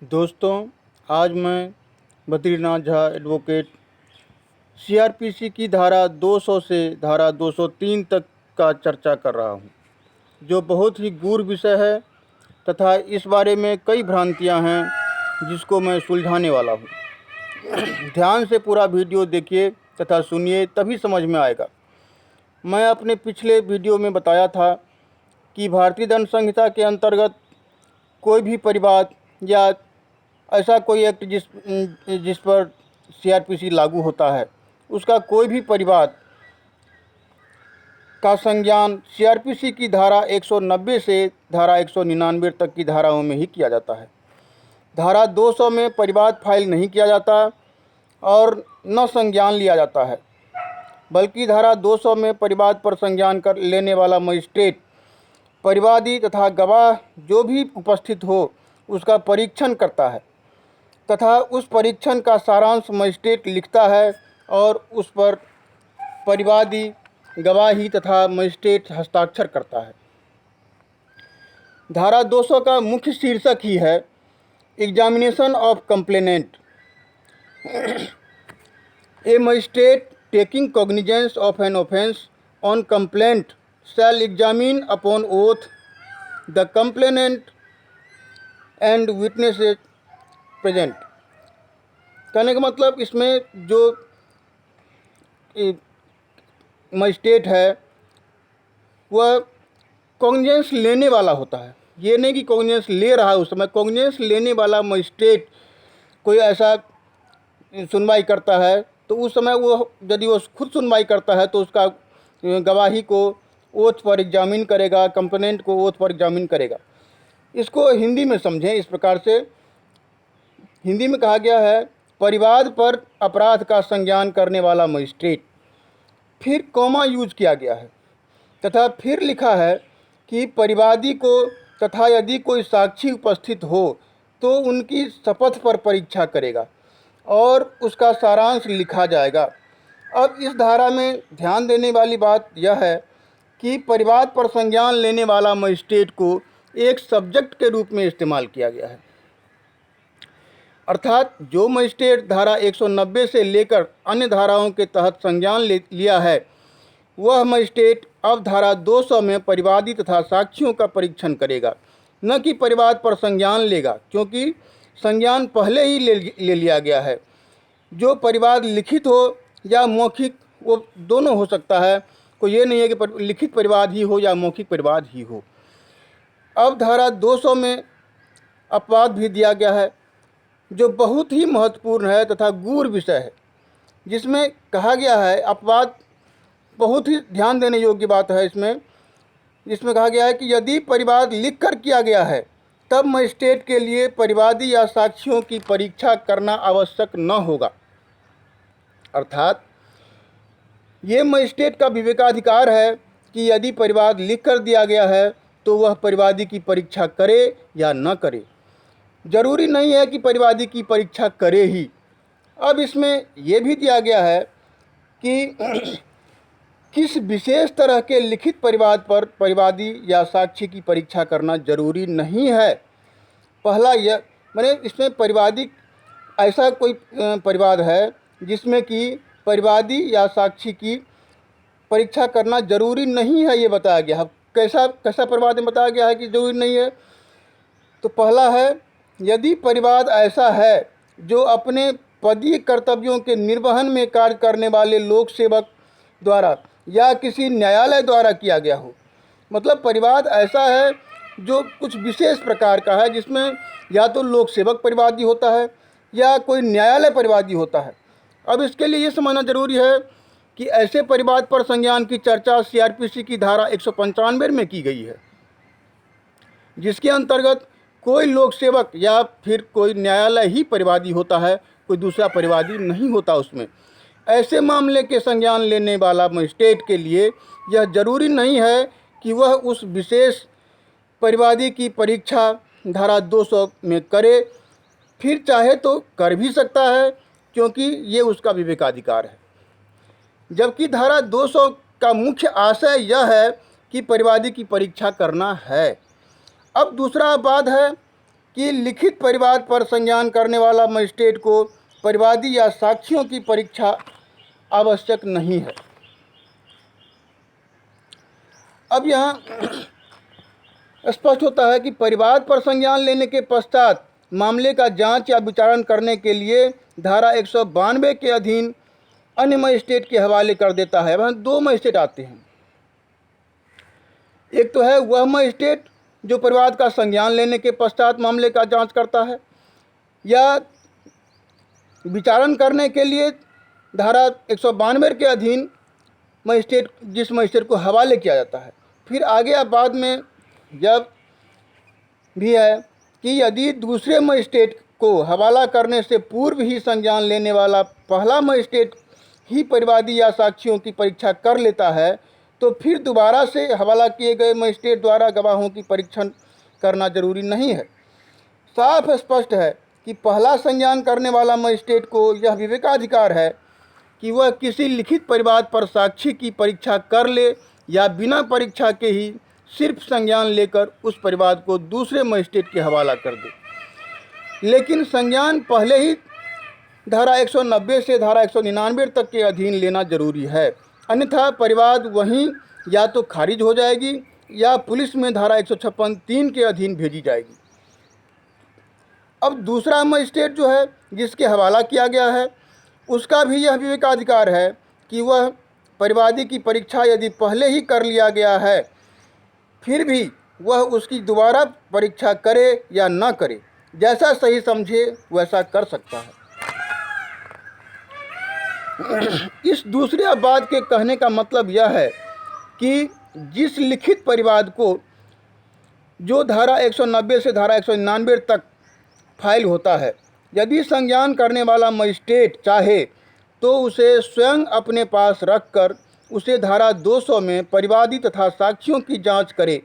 दोस्तों, आज मैं बद्रीनाथ झा एडवोकेट सीआरपीसी की धारा 200 से धारा 203 तक का चर्चा कर रहा हूं, जो बहुत ही गूढ़ विषय है तथा इस बारे में कई भ्रांतियां हैं जिसको मैं सुलझाने वाला हूं। ध्यान से पूरा वीडियो देखिए तथा सुनिए, तभी समझ में आएगा। मैं अपने पिछले वीडियो में बताया था कि भारतीय दंड संहिता के अंतर्गत कोई भी परिवाद या ऐसा कोई एक्ट जिस पर सीआरपीसी लागू होता है, उसका कोई भी परिवाद का संज्ञान सीआरपीसी की धारा 190 से धारा 199 तक की धाराओं में ही किया जाता है। धारा 200 में परिवाद फाइल नहीं किया जाता और न संज्ञान लिया जाता है, बल्कि धारा 200 में परिवाद पर संज्ञान कर लेने वाला मजिस्ट्रेट परिवादी तथा गवाह जो भी उपस्थित हो उसका परीक्षण करता है तथा उस परीक्षण का सारांश मजिस्ट्रेट लिखता है और उस पर परिवादी गवाही तथा मजिस्ट्रेट हस्ताक्षर करता है। धारा 200 का मुख्य शीर्षक ही है examination of complainant. A magistrate taking cognizance of an offence on complaint shall examine upon oath the complainant and witnesses present. कहने का मतलब इसमें जो मजिस्ट्रेट है वह कॉग्निजेंस लेने वाला होता है। ये नहीं कि कॉग्निजेंस ले रहा है, उस समय कॉग्निजेंस लेने वाला मजिस्ट्रेट कोई ऐसा सुनवाई करता है तो उस समय वो यदि वो खुद सुनवाई करता है तो उसका गवाही को ओथ पर एग्जामिन करेगा, कंप्लेनेंट को ओथ पर एग्जामिन करेगा। इसको हिंदी में समझें इस प्रकार से। हिंदी में कहा गया है परिवाद पर अपराध का संज्ञान करने वाला मजिस्ट्रेट, फिर कॉमा यूज किया गया है तथा फिर लिखा है कि परिवादी को तथा यदि कोई साक्षी उपस्थित हो तो उनकी शपथ पर परीक्षा करेगा और उसका सारांश लिखा जाएगा। अब इस धारा में ध्यान देने वाली बात यह है कि परिवाद पर संज्ञान लेने वाला मजिस्ट्रेट को एक सब्जेक्ट के रूप में इस्तेमाल किया गया है, अर्थात जो मजिस्ट्रेट धारा 190 से लेकर अन्य धाराओं के तहत संज्ञान लिया है वह मजिस्ट्रेट अब धारा 200 में परिवादी तथा साक्षियों का परीक्षण करेगा, न कि परिवाद पर संज्ञान लेगा, क्योंकि संज्ञान पहले ही ले लिया गया है। जो परिवाद लिखित हो या मौखिक वो दोनों हो सकता है, कोई ये नहीं है कि लिखित परिवाद ही हो या मौखिक परिवाद ही हो। अब धारा 200 में अपवाद भी दिया गया है जो बहुत ही महत्वपूर्ण है तथा गूढ़ विषय है, जिसमें कहा गया है अपवाद बहुत ही ध्यान देने योग्य बात है। इसमें कहा गया है कि यदि परिवाद लिख कर किया गया है तब मजिस्ट्रेट के लिए परिवादी या साक्षियों की परीक्षा करना आवश्यक न होगा, अर्थात ये मजिस्ट्रेट का विवेकाधिकार है कि यदि परिवाद लिख कर दिया गया है तो वह परिवादी की परीक्षा करे या न करे। जरूरी नहीं है कि परिवादी की परीक्षा करे ही। अब इसमें यह भी दिया गया है कि किस विशेष तरह के लिखित परिवाद पर परिवादी या साक्षी की परीक्षा करना जरूरी नहीं है। पहला यह माने इसमें परिवादी ऐसा कोई परिवाद है जिसमें कि परिवादी या साक्षी की परीक्षा करना जरूरी नहीं है, ये बताया गया है। कैसा परिवाद में बताया गया है कि जरूरी नहीं है। तो पहला है यदि परिवाद ऐसा है जो अपने पदीय कर्तव्यों के निर्वहन में कार्य करने वाले लोक सेवक द्वारा या किसी न्यायालय द्वारा किया गया हो। मतलब परिवाद ऐसा है जो कुछ विशेष प्रकार का है, जिसमें या तो लोक सेवक परिवादी होता है या कोई न्यायालय परिवादी होता है। अब इसके लिए ये समझना जरूरी है कि ऐसे परिवाद पर संज्ञान की चर्चा सीआरपीसी की धारा 195 में की गई है, जिसके अंतर्गत कोई लोक सेवक या फिर कोई न्यायालय ही परिवादी होता है, कोई दूसरा परिवादी नहीं होता उसमें। ऐसे मामले के संज्ञान लेने वाला मजिस्ट्रेट के लिए यह जरूरी नहीं है कि वह उस विशेष परिवादी की परीक्षा धारा 200 में करे, फिर चाहे तो कर भी सकता है क्योंकि ये उसका विवेकाधिकार है। जबकि धारा 200 का मुख्य आशय यह है कि परिवादी की परीक्षा करना है। अब दूसरा बात है कि लिखित परिवाद पर संज्ञान करने वाला मजिस्ट्रेट को परिवादी या साक्ष्यों की परीक्षा आवश्यक नहीं है। अब यहाँ स्पष्ट होता है कि परिवाद पर संज्ञान लेने के पश्चात मामले का जांच या विचारण करने के लिए धारा 192 के अधीन अन्य मजिस्ट्रेट के हवाले कर देता है। वहाँ दो मजिस्ट्रेट आते हैं। एक तो है वह मजिस्ट्रेट जो परिवाद का संज्ञान लेने के पश्चात मामले का जांच करता है या विचारण करने के लिए धारा 192 के अधीन मजिस्ट्रेट जिस मजिस्ट्रेट को हवाले किया जाता है। फिर आगे अब बाद में जब भी है कि यदि दूसरे मजिस्ट्रेट को हवाला करने से पूर्व ही संज्ञान लेने वाला पहला मजिस्ट्रेट ही परिवादी या साक्ष्यों की परीक्षा कर लेता है तो फिर दोबारा से हवाला किए गए मजिस्ट्रेट द्वारा गवाहों की परीक्षण करना जरूरी नहीं है। साफ स्पष्ट है कि पहला संज्ञान करने वाला मजिस्ट्रेट को यह विवेकाधिकार है कि वह किसी लिखित परिवाद पर साक्षी की परीक्षा कर ले या बिना परीक्षा के ही सिर्फ संज्ञान लेकर उस परिवाद को दूसरे मजिस्ट्रेट के हवाला कर दे। लेकिन संज्ञान पहले ही धारा 190 से धारा 199 तक के अधीन लेना जरूरी है, अन्यथा परिवाद वहीं या तो खारिज हो जाएगी या पुलिस में धारा 156(3) के अधीन भेजी जाएगी। अब दूसरा मजिस्ट्रेट जो है जिसके हवाला किया गया है उसका भी यह विवेकाधिकार है कि वह परिवादी की परीक्षा यदि पहले ही कर लिया गया है फिर भी वह उसकी दोबारा परीक्षा करे या न करे, जैसा सही समझे वैसा कर सकता है। इस दूसरे अपवाद के कहने का मतलब यह है कि जिस लिखित परिवाद को जो धारा 190 से धारा 199 तक फाइल होता है, यदि संज्ञान करने वाला मजिस्ट्रेट चाहे तो उसे स्वयं अपने पास रखकर उसे धारा 200 में परिवादी तथा साक्ष्यों की जांच करे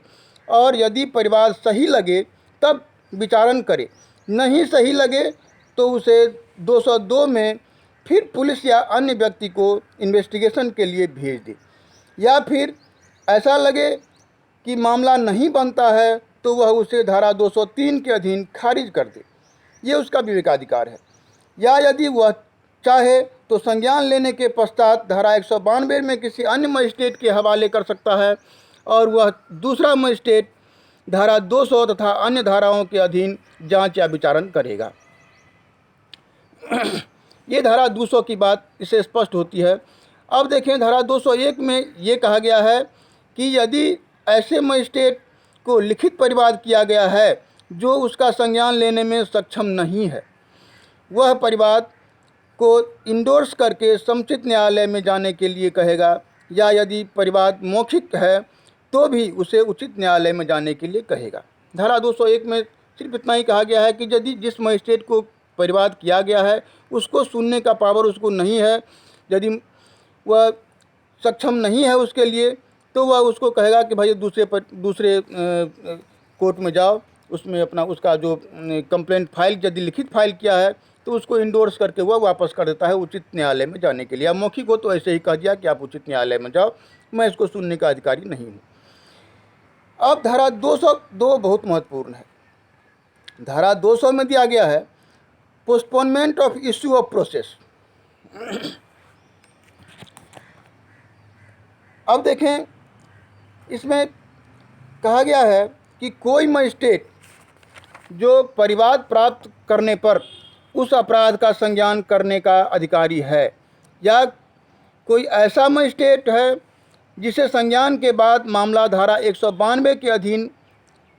और यदि परिवाद सही लगे तब विचारण करे, नहीं सही लगे तो उसे 202 में फिर पुलिस या अन्य व्यक्ति को इन्वेस्टिगेशन के लिए भेज दे, या फिर ऐसा लगे कि मामला नहीं बनता है तो वह उसे धारा 203 के अधीन खारिज कर दे। ये उसका विवेकाधिकार है। या यदि वह चाहे तो संज्ञान लेने के पश्चात धारा 192 में किसी अन्य मजिस्ट्रेट के हवाले कर सकता है और वह दूसरा मजिस्ट्रेट धारा 200 तथा अन्य धाराओं के अधीन जांच या विचारण करेगा। ये धारा 200 की बात इससे स्पष्ट होती है। अब देखें धारा 201 में ये कहा गया है कि यदि ऐसे मजिस्ट्रेट को लिखित परिवाद किया गया है जो उसका संज्ञान लेने में सक्षम नहीं है, वह परिवाद को इंडोर्स करके समुचित न्यायालय में जाने के लिए कहेगा, या यदि परिवाद मौखिक है तो भी उसे उचित न्यायालय में जाने के लिए कहेगा। धारा 201 में सिर्फ इतना ही कहा गया है कि यदि जिस मजिस्ट्रेट को परिवाद किया गया है उसको सुनने का पावर उसको नहीं है, यदि वह सक्षम नहीं है उसके लिए, तो वह उसको कहेगा कि भाई दूसरे कोर्ट में जाओ, उसमें अपना उसका जो कंप्लेंट फाइल यदि लिखित फाइल किया है तो उसको इंडोर्स करके वह वापस कर देता है उचित न्यायालय में जाने के लिए। या मौखिक हो तो ऐसे ही कह दिया कि आप उचित न्यायालय में जाओ, मैं इसको सुनने का अधिकारी नहीं हूँ। अब धारा 202 बहुत महत्वपूर्ण है। धारा 200 में दिया गया है postponement of issue of process. अब देखें इसमें कहा गया है कि कोई मजिस्ट्रेट जो परिवाद प्राप्त करने पर उस अपराध का संज्ञान करने का अधिकारी है, या कोई ऐसा मजिस्ट्रेट है जिसे संज्ञान के बाद मामला धारा 192 के अधीन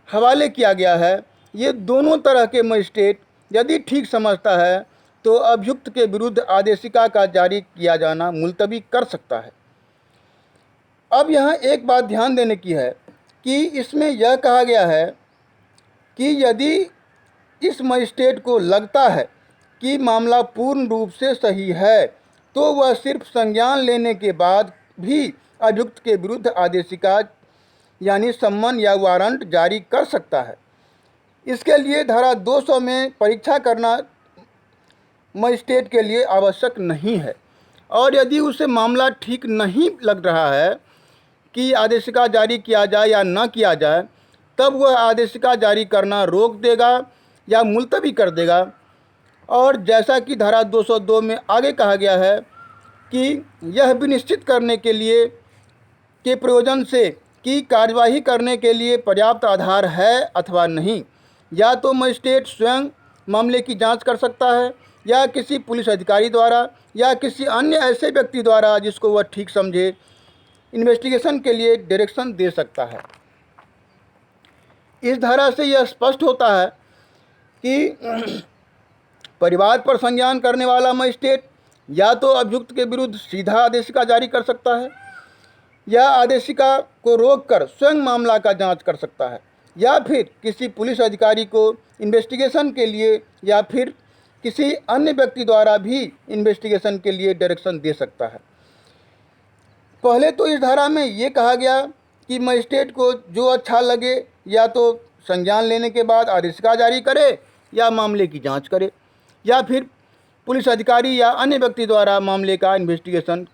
हवाले किया गया है, ये दोनों तरह के मजिस्ट्रेट यदि ठीक समझता है तो अभियुक्त के विरुद्ध आदेशिका का जारी किया जाना मुलतवी कर सकता है। अब यहाँ एक बात ध्यान देने की है कि इसमें यह कहा गया है कि यदि इस मजिस्ट्रेट को लगता है कि मामला पूर्ण रूप से सही है तो वह सिर्फ संज्ञान लेने के बाद भी अभियुक्त के विरुद्ध आदेशिका यानी सम्मन या वारंट जारी कर सकता है। इसके लिए धारा 200 में परीक्षा करना मजिस्ट्रेट के लिए आवश्यक नहीं है, और यदि उसे मामला ठीक नहीं लग रहा है कि आदेशिका जारी किया जाए या न किया जाए, तब वह आदेशिका जारी करना रोक देगा या मुलतवी कर देगा। और जैसा कि धारा 202 में आगे कहा गया है कि यह भी निश्चित करने के लिए के प्रयोजन से कि कार्यवाही करने के लिए पर्याप्त आधार है अथवा नहीं, या तो मजिस्ट्रेट स्वयं मामले की जांच कर सकता है या किसी पुलिस अधिकारी द्वारा या किसी अन्य ऐसे व्यक्ति द्वारा जिसको वह ठीक समझे इन्वेस्टिगेशन के लिए डायरेक्शन दे सकता है। इस धारा से यह स्पष्ट होता है कि परिवाद पर संज्ञान करने वाला मजिस्ट्रेट या तो अभियुक्त के विरुद्ध सीधा आदेशिका जारी कर सकता है या आदेशिका को रोककर स्वयं मामला का जांच कर सकता है, या फिर किसी पुलिस अधिकारी को इन्वेस्टिगेशन के लिए या फिर किसी अन्य व्यक्ति द्वारा भी इन्वेस्टिगेशन के लिए डायरेक्शन दे सकता है। पहले तो इस धारा में ये कहा गया कि मजिस्ट्रेट को जो अच्छा लगे या तो संज्ञान लेने के बाद आदेशिका जारी करे या मामले की जांच करे या फिर पुलिस अधिकारी या अन्य व्यक्ति द्वारा मामले का इन्वेस्टिगेशन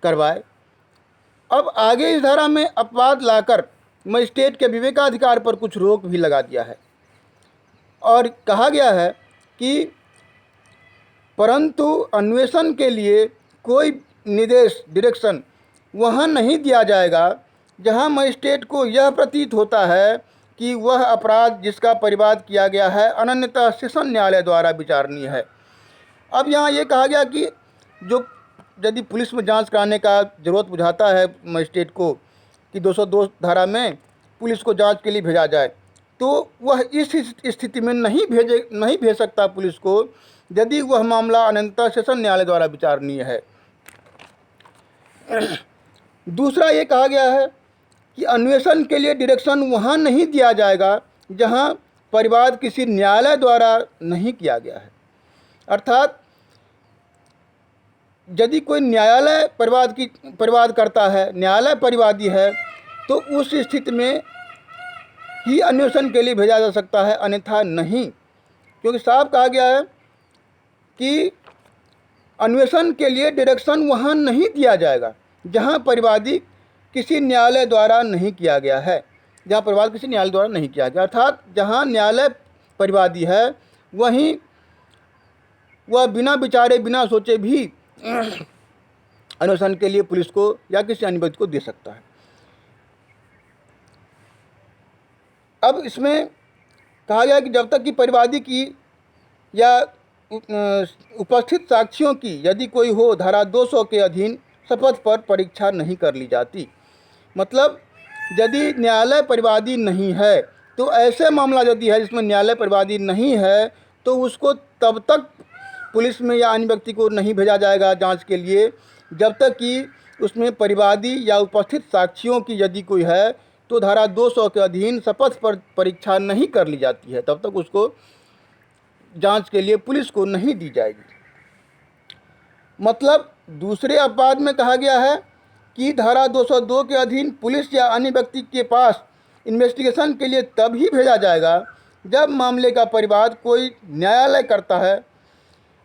करवाए। अब आगे इस धारा में अपवाद लाकर मजिस्ट्रेट के विवेकाधिकार पर कुछ रोक भी लगा दिया है और कहा गया है कि परंतु अन्वेषण के लिए कोई निर्देश डायरेक्शन वहाँ नहीं दिया जाएगा जहाँ मजिस्ट्रेट को यह प्रतीत होता है कि वह अपराध जिसका परिवाद किया गया है अनन्यतः सेशन न्यायालय द्वारा विचारणीय है। अब यहाँ ये कहा गया कि जो यदि पुलिस में जांच कराने का ज़रूरत बुझाता है मजिस्ट्रेट को कि 202 धारा में पुलिस को जांच के लिए भेजा जाए, तो वह इस स्थिति में नहीं भेज सकता पुलिस को यदि वह मामला अनंततः सेशन न्यायालय द्वारा विचारणीय है। दूसरा ये कहा गया है कि अन्वेषण के लिए डायरेक्शन वहाँ नहीं दिया जाएगा जहाँ परिवाद किसी न्यायालय द्वारा नहीं किया गया है। अर्थात यदि कोई न्यायालय परिवाद करता है, न्यायालय परिवादी है, तो उस स्थिति में ही अन्वेषण के लिए भेजा जा सकता है, अन्यथा नहीं। क्योंकि साफ कहा गया है कि अन्वेषण के लिए डायरेक्शन वहाँ नहीं दिया जाएगा जहाँ परिवादी किसी न्यायालय द्वारा नहीं किया गया है, जहाँ परिवाद किसी न्यायालय द्वारा नहीं किया गया। अर्थात जहाँ न्यायालय परिवादी है वहीं वह बिना विचारे बिना सोचे भी अन्वेषण के लिए पुलिस को या किसी अन्य व्यक्ति को दे सकता है। अब इसमें कहा गया कि जब तक कि परिवादी की या उपस्थित साक्षियों की यदि कोई हो धारा 200 के अधीन शपथ पर परीक्षा नहीं कर ली जाती। मतलब यदि न्यायालय परिवादी नहीं है तो ऐसे मामला यदि है जिसमें न्यायालय परिवादी नहीं है तो उसको तब तक पुलिस में या अन्य व्यक्ति को नहीं भेजा जाएगा जांच के लिए जब तक कि उसमें परिवादी या उपस्थित साक्षियों की यदि कोई है तो धारा 200 के अधीन शपथ पर परीक्षा नहीं कर ली जाती है, तब तक उसको जांच के लिए पुलिस को नहीं दी जाएगी। मतलब दूसरे अपवाद में कहा गया है कि धारा 202 के अधीन पुलिस या अन्य व्यक्ति के पास इन्वेस्टिगेशन के लिए तभी भेजा जाएगा जब मामले का परिवाद कोई न्यायालय करता है।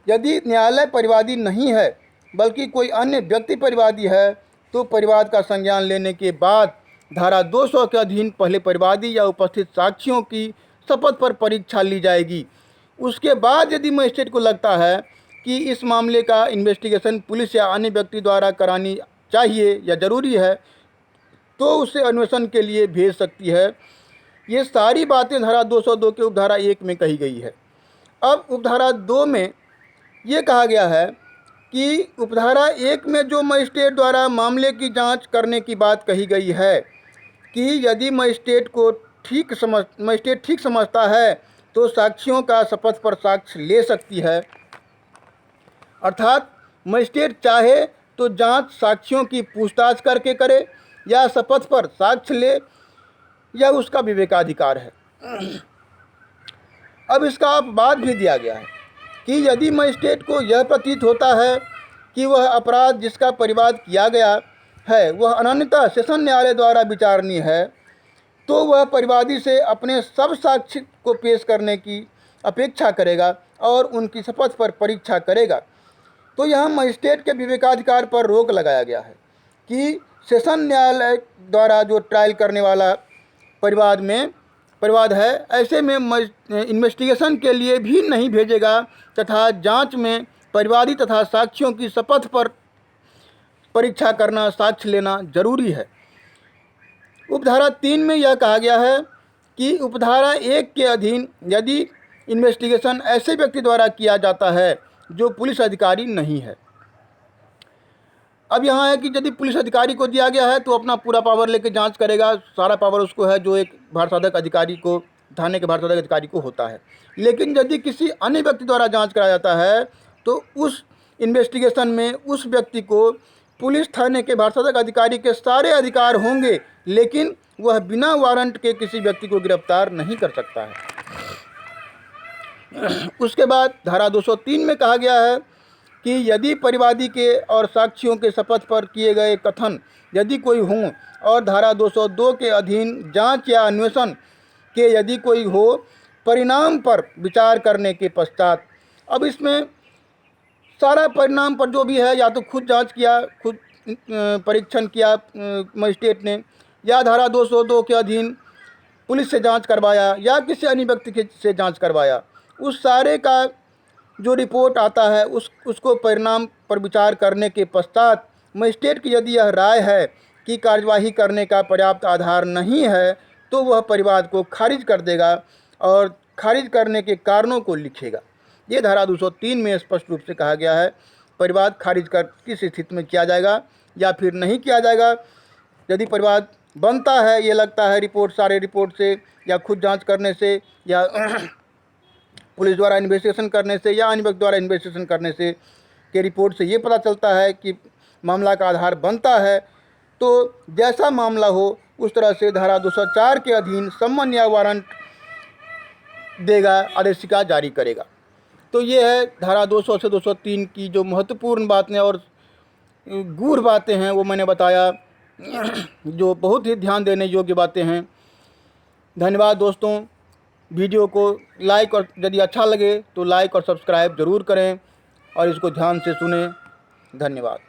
यदि न्यायालय परिवादी नहीं है बल्कि कोई अन्य व्यक्ति परिवादी है तो परिवाद का संज्ञान लेने के बाद धारा 200 के अधीन पहले परिवादी या उपस्थित साक्षियों की शपथ पर परीक्षा ली जाएगी। उसके बाद यदि मजिस्ट्रेट को लगता है कि इस मामले का इन्वेस्टिगेशन पुलिस या अन्य व्यक्ति द्वारा करानी चाहिए या ज़रूरी है तो उसे अन्वेषण के लिए भेज सकती है। ये सारी बातें धारा 202 के उपधारा 1 में कही गई है। अब उपधारा 2 में ये कहा गया है कि उपधारा 1 में जो मजिस्ट्रेट द्वारा मामले की जांच करने की बात कही गई है कि यदि मजिस्ट्रेट ठीक समझता है तो साक्षियों का शपथ पर साक्ष्य ले सकती है। अर्थात मजिस्ट्रेट चाहे तो जांच साक्षियों की पूछताछ करके करे या शपथ पर साक्ष्य ले, यह उसका विवेकाधिकार है। अब इसका अपवाद भी दिया गया है कि यदि मजिस्ट्रेट को यह प्रतीत होता है कि वह अपराध जिसका परिवाद किया गया है वह अनन्यतः सेशन न्यायालय द्वारा विचारणीय है तो वह परिवादी से अपने सब साक्ष्य को पेश करने की अपेक्षा करेगा और उनकी शपथ पर परीक्षा करेगा। तो यहाँ मजिस्ट्रेट के विवेकाधिकार पर रोक लगाया गया है कि सेशन न्यायालय द्वारा जो ट्रायल करने वाला परिवाद में परिवाद है, ऐसे में इन्वेस्टिगेशन के लिए भी नहीं भेजेगा तथा जांच में परिवादी तथा साक्ष्यों की शपथ पर परीक्षा करना, साक्ष्य लेना जरूरी है। उपधारा 3 में यह कहा गया है कि उपधारा 1 के अधीन यदि इन्वेस्टिगेशन ऐसे व्यक्ति द्वारा किया जाता है जो पुलिस अधिकारी नहीं है। अब यहाँ है कि यदि पुलिस अधिकारी को दिया गया है तो अपना पूरा पावर लेके जांच करेगा, सारा पावर उसको है जो एक भारसाधक अधिकारी को, थाने के भारसाधक अधिकारी को होता है। लेकिन यदि किसी अन्य व्यक्ति द्वारा जांच कराया जाता है तो उस इन्वेस्टिगेशन में उस व्यक्ति को पुलिस थाने के भारसाधक अधिकारी के सारे अधिकार होंगे, लेकिन वह बिना वारंट के किसी व्यक्ति को गिरफ्तार नहीं कर सकता है। उसके बाद धारा 203 में कहा गया है कि यदि परिवादी के और साक्षियों के शपथ पर किए गए कथन यदि कोई हों और धारा 202 के अधीन जांच या अन्वेषण के यदि कोई हो, परिणाम पर विचार करने के पश्चात, अब इसमें सारा परिणाम पर जो भी है, या तो खुद जांच किया, खुद परीक्षण किया मजिस्ट्रेट ने, या धारा 202 के अधीन पुलिस से जांच करवाया या किसी अन्य व्यक्ति से जांच करवाया, उस सारे का जो रिपोर्ट आता है उसको परिणाम पर विचार करने के पश्चात मजिस्ट्रेट की यदि यह राय है कि कार्यवाही करने का पर्याप्त आधार नहीं है तो वह परिवाद को खारिज कर देगा और खारिज करने के कारणों को लिखेगा। ये धारा 203 में स्पष्ट रूप से कहा गया है परिवाद खारिज कर किस स्थिति में किया जाएगा या फिर नहीं किया जाएगा। यदि परिवाद बनता है, ये लगता है सारे रिपोर्ट से या खुद जांच करने से या पुलिस द्वारा इन्वेस्टिगेशन करने से या अन्य व्यक्ति द्वारा इन्वेस्टिगेशन करने से के रिपोर्ट से ये पता चलता है कि मामला का आधार बनता है, तो जैसा मामला हो उस तरह से धारा 204 के अधीन सम्मन या वारंट देगा, आदेशिका जारी करेगा। तो ये है धारा 200 से 203 की जो महत्वपूर्ण बातें और गूढ़ बातें हैं वो मैंने बताया, जो बहुत ही ध्यान देने योग्य बातें हैं। धन्यवाद दोस्तों। वीडियो को लाइक और यदि अच्छा लगे तो लाइक और सब्सक्राइब ज़रूर करें और इसको ध्यान से सुनें। धन्यवाद।